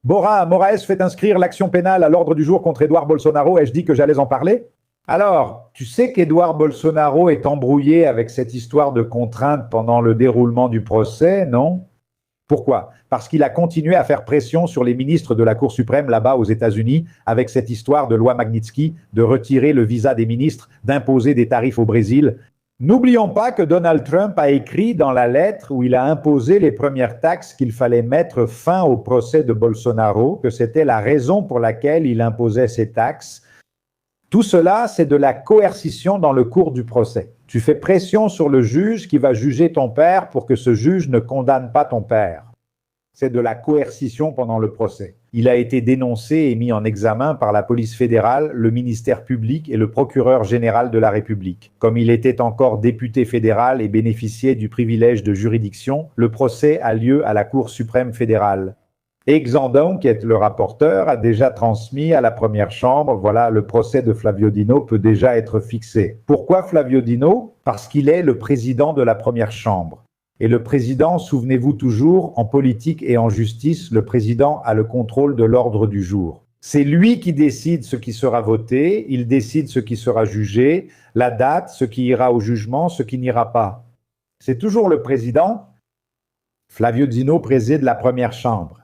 Moraes fait inscrire l'action pénale à l'ordre du jour contre Eduardo Bolsonaro. Ai-je dit que j'allais en parler? Alors, tu sais qu'Eduardo Bolsonaro est embrouillé avec cette histoire de contrainte pendant le déroulement du procès, non? Pourquoi? Parce qu'il a continué à faire pression sur les ministres de la Cour suprême là-bas aux États-Unis avec cette histoire de loi Magnitsky, de retirer le visa des ministres, d'imposer des tarifs au Brésil. N'oublions pas que Donald Trump a écrit dans la lettre où il a imposé les premières taxes qu'il fallait mettre fin au procès de Bolsonaro, que c'était la raison pour laquelle il imposait ces taxes. Tout cela, c'est de la coercition dans le cours du procès. Tu fais pression sur le juge qui va juger ton père pour que ce juge ne condamne pas ton père. C'est de la coercition pendant le procès. Il a été dénoncé et mis en examen par la police fédérale, le ministère public et le procureur général de la République. Comme il était encore député fédéral et bénéficiait du privilège de juridiction, le procès a lieu à la Cour suprême fédérale. Et Xandão, qui est le rapporteur, a déjà transmis à la première chambre, voilà, le procès de Flavio Dino peut déjà être fixé. Pourquoi Flavio Dino? Parce qu'il est le président de la première chambre. Et le président, souvenez-vous toujours, en politique et en justice, le président a le contrôle de l'ordre du jour. C'est lui qui décide ce qui sera voté, il décide ce qui sera jugé, la date, ce qui ira au jugement, ce qui n'ira pas. C'est toujours le président. Flavio Dino préside la première chambre.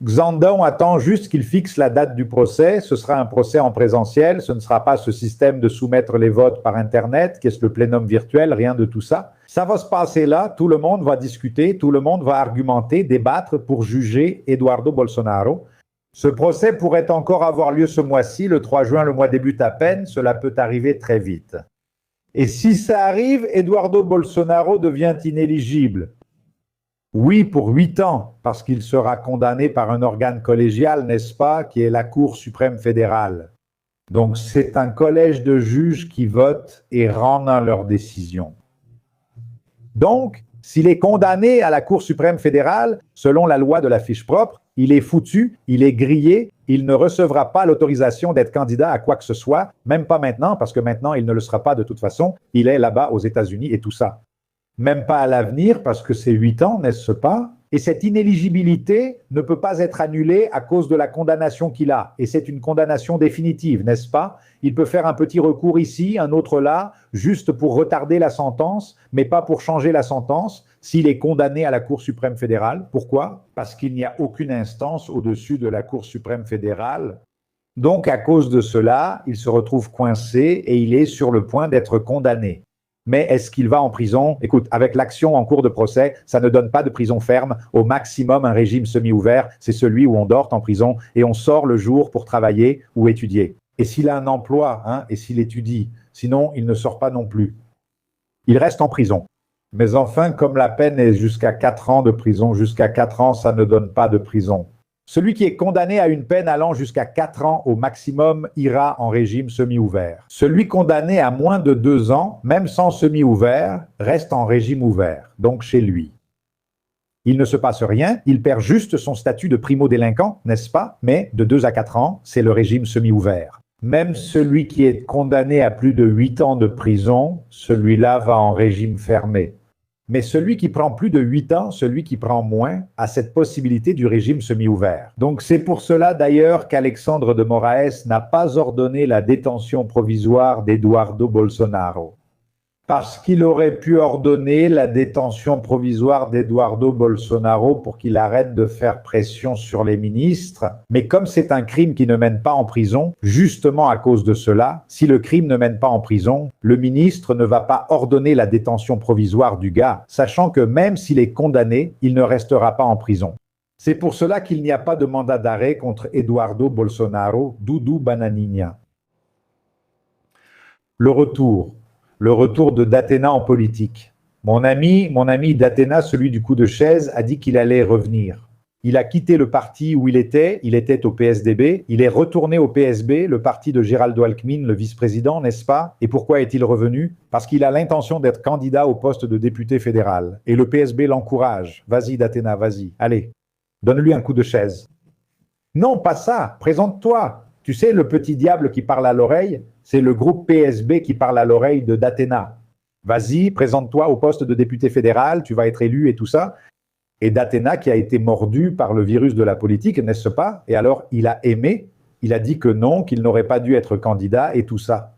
Xandão attend juste qu'il fixe la date du procès. Ce sera un procès en présentiel. Ce ne sera pas ce système de soumettre les votes par Internet, qu'est-ce le plénum virtuel, rien de tout ça. Ça va se passer là. Tout le monde va discuter, tout le monde va argumenter, débattre pour juger Eduardo Bolsonaro. Ce procès pourrait encore avoir lieu ce mois-ci. Le 3 juin, le mois débute à peine. Cela peut arriver très vite. Et si ça arrive, Eduardo Bolsonaro devient inéligible. Oui, pour 8 ans, parce qu'il sera condamné par un organe collégial, n'est-ce pas, qui est la Cour suprême fédérale. Donc c'est un collège de juges qui votent et rendent leur décision. Donc, s'il est condamné à la Cour suprême fédérale, selon la loi de la fiche propre, il est foutu, il est grillé, il ne recevra pas l'autorisation d'être candidat à quoi que ce soit, même pas maintenant, parce que maintenant il ne le sera pas de toute façon, il est là-bas aux États-Unis et tout ça. Même pas à l'avenir, parce que c'est 8 ans, n'est-ce pas? Et cette inéligibilité ne peut pas être annulée à cause de la condamnation qu'il a. Et c'est une condamnation définitive, n'est-ce pas? Il peut faire un petit recours ici, un autre là, juste pour retarder la sentence, mais pas pour changer la sentence, s'il est condamné à la Cour suprême fédérale. Pourquoi? Parce qu'il n'y a aucune instance au-dessus de la Cour suprême fédérale. Donc, à cause de cela, il se retrouve coincé et il est sur le point d'être condamné. Mais est-ce qu'il va en prison? Écoute, avec l'action en cours de procès, ça ne donne pas de prison ferme. Au maximum, un régime semi-ouvert, c'est celui où on dort en prison et on sort le jour pour travailler ou étudier. Et s'il a un emploi, et s'il étudie, sinon il ne sort pas non plus. Il reste en prison. Mais enfin, comme la peine est jusqu'à 4 ans de prison, jusqu'à 4 ans, ça ne donne pas de prison. Celui qui est condamné à une peine allant jusqu'à 4 ans au maximum ira en régime semi-ouvert. Celui condamné à moins de 2 ans, même sans semi-ouvert, reste en régime ouvert, donc chez lui. Il ne se passe rien, il perd juste son statut de primo-délinquant, n'est-ce pas? Mais de 2 à 4 ans, c'est le régime semi-ouvert. Même celui qui est condamné à plus de 8 ans de prison, celui-là va en régime fermé. Mais celui qui prend plus de 8 ans, celui qui prend moins, a cette possibilité du régime semi-ouvert. Donc c'est pour cela d'ailleurs qu'Alexandre de Moraes n'a pas ordonné la détention provisoire d'Eduardo Bolsonaro. Parce qu'il aurait pu ordonner la détention provisoire d'Eduardo Bolsonaro pour qu'il arrête de faire pression sur les ministres. Mais comme c'est un crime qui ne mène pas en prison, justement à cause de cela, si le crime ne mène pas en prison, le ministre ne va pas ordonner la détention provisoire du gars, sachant que même s'il est condamné, il ne restera pas en prison. C'est pour cela qu'il n'y a pas de mandat d'arrêt contre Eduardo Bolsonaro, Dudu Bananinha. Le retour de Datena en politique. Mon ami Datena, celui du coup de chaise, a dit qu'il allait revenir. Il a quitté le parti où il était au PSDB, il est retourné au PSB, le parti de Geraldo Alckmin, le vice-président, n'est-ce pas? Et pourquoi est-il revenu? Parce qu'il a l'intention d'être candidat au poste de député fédéral. Et le PSB l'encourage. Vas-y Datena, vas-y, allez, donne-lui un coup de chaise. Non, pas ça, présente-toi. Tu sais, le petit diable qui parle à l'oreille, c'est le groupe PSB qui parle à l'oreille de Datena. Vas-y, présente-toi au poste de député fédéral, tu vas être élu et tout ça. et d'Athéna qui a été mordu par le virus de la politique, n'est-ce pas? Et alors, il a aimé, il a dit que non, qu'il n'aurait pas dû être candidat et tout ça.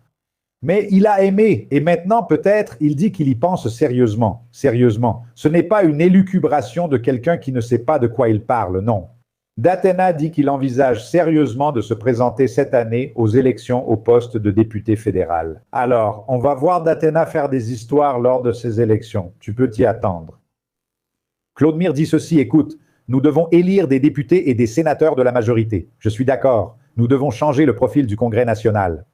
Mais il a aimé, et maintenant peut-être il dit qu'il y pense sérieusement. Sérieusement. Ce n'est pas une élucubration de quelqu'un qui ne sait pas de quoi il parle, non. D'Athéna dit qu'il envisage sérieusement de se présenter cette année aux élections au poste de député fédéral. Alors, on va voir d'Athéna faire des histoires lors de ces élections. Tu peux t'y attendre. Claude Mire dit ceci, écoute, nous devons élire des députés et des sénateurs de la majorité. Je suis d'accord. Nous devons changer le profil du Congrès national.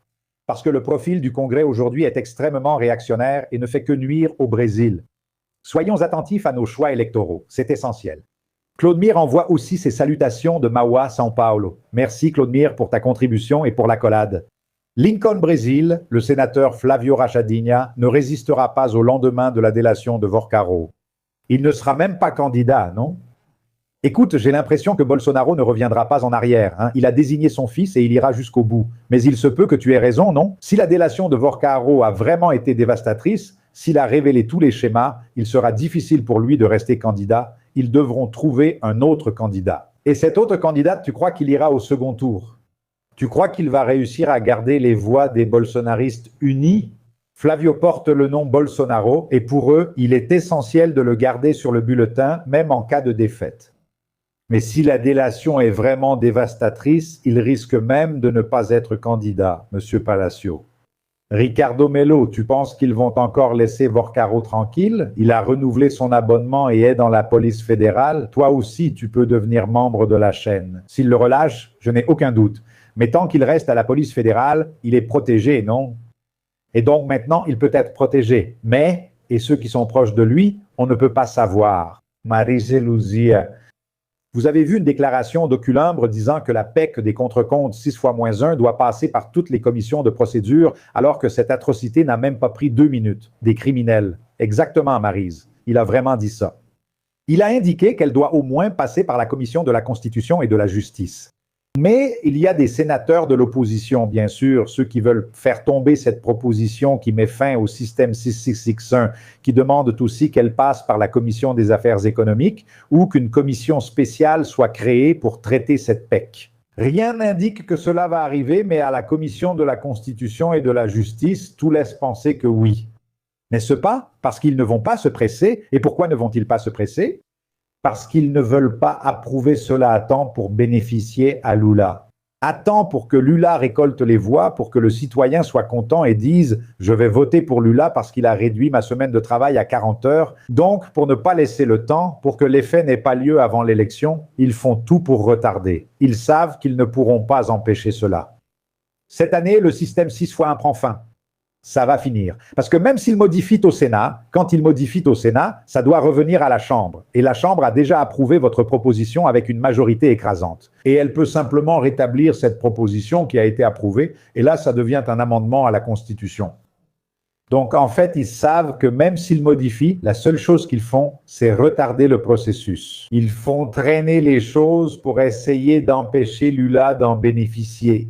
Parce que le profil du Congrès aujourd'hui est extrêmement réactionnaire et ne fait que nuire au Brésil. Soyons attentifs à nos choix électoraux, c'est essentiel. Claude Mire envoie aussi ses salutations de Mauá, São Paulo. Merci Claude Mire pour ta contribution et pour l'accolade. Lincoln, Brésil, le sénateur Flávio Rachadinha ne résistera pas au lendemain de la délation de Vorcaro. Il ne sera même pas candidat, non? Écoute, j'ai l'impression que Bolsonaro ne reviendra pas en arrière. Hein. Il a désigné son fils et il ira jusqu'au bout. Mais il se peut que tu aies raison, non? Si la délation de Vorcaro a vraiment été dévastatrice, s'il a révélé tous les schémas, il sera difficile pour lui de rester candidat. Ils devront trouver un autre candidat. Et cet autre candidat, tu crois qu'il ira au second tour? Tu crois qu'il va réussir à garder les voix des bolsonaristes unis? Flávio porte le nom Bolsonaro et pour eux, il est essentiel de le garder sur le bulletin, même en cas de défaite. Mais si la délation est vraiment dévastatrice, il risque même de ne pas être candidat, Monsieur Palacio. Ricardo Mello, tu penses qu'ils vont encore laisser Vorcaro tranquille? Il a renouvelé son abonnement et est dans la police fédérale. Toi aussi, tu peux devenir membre de la chaîne. S'il le relâche, je n'ai aucun doute. Mais tant qu'il reste à la police fédérale, il est protégé, non? Et donc maintenant, il peut être protégé. Mais, et ceux qui sont proches de lui, on ne peut pas savoir. Marise Luzia. Vous avez vu une déclaration d'Oculumbre disant que la PEC des contre-comptes 6x-1 doit passer par toutes les commissions de procédure alors que cette atrocité n'a même pas pris 2 minutes. Des criminels. Exactement, Maryse. Il a vraiment dit ça. Il a indiqué qu'elle doit au moins passer par la commission de la Constitution et de la Justice. Mais il y a des sénateurs de l'opposition, bien sûr, ceux qui veulent faire tomber cette proposition qui met fin au système 6661, qui demandent aussi qu'elle passe par la commission des affaires économiques ou qu'une commission spéciale soit créée pour traiter cette PEC. Rien n'indique que cela va arriver, mais à la commission de la Constitution et de la Justice, tout laisse penser que oui. N'est-ce pas? Parce qu'ils ne vont pas se presser. Et pourquoi ne vont-ils pas se presser? Parce qu'ils ne veulent pas approuver cela à temps pour bénéficier à Lula. À temps pour que Lula récolte les voix, pour que le citoyen soit content et dise « Je vais voter pour Lula parce qu'il a réduit ma semaine de travail à 40 heures ». Donc, pour ne pas laisser le temps, pour que l'effet n'ait pas lieu avant l'élection, ils font tout pour retarder. Ils savent qu'ils ne pourront pas empêcher cela. Cette année, le système 6x1 prend fin. Ça va finir. Parce que même s'il modifie au Sénat, quand il modifie au Sénat, ça doit revenir à la Chambre. Et la Chambre a déjà approuvé votre proposition avec une majorité écrasante. Et elle peut simplement rétablir cette proposition qui a été approuvée. Et là, ça devient un amendement à la Constitution. Donc, en fait, ils savent que même s'ils modifient, la seule chose qu'ils font, c'est retarder le processus. Ils font traîner les choses pour essayer d'empêcher Lula d'en bénéficier.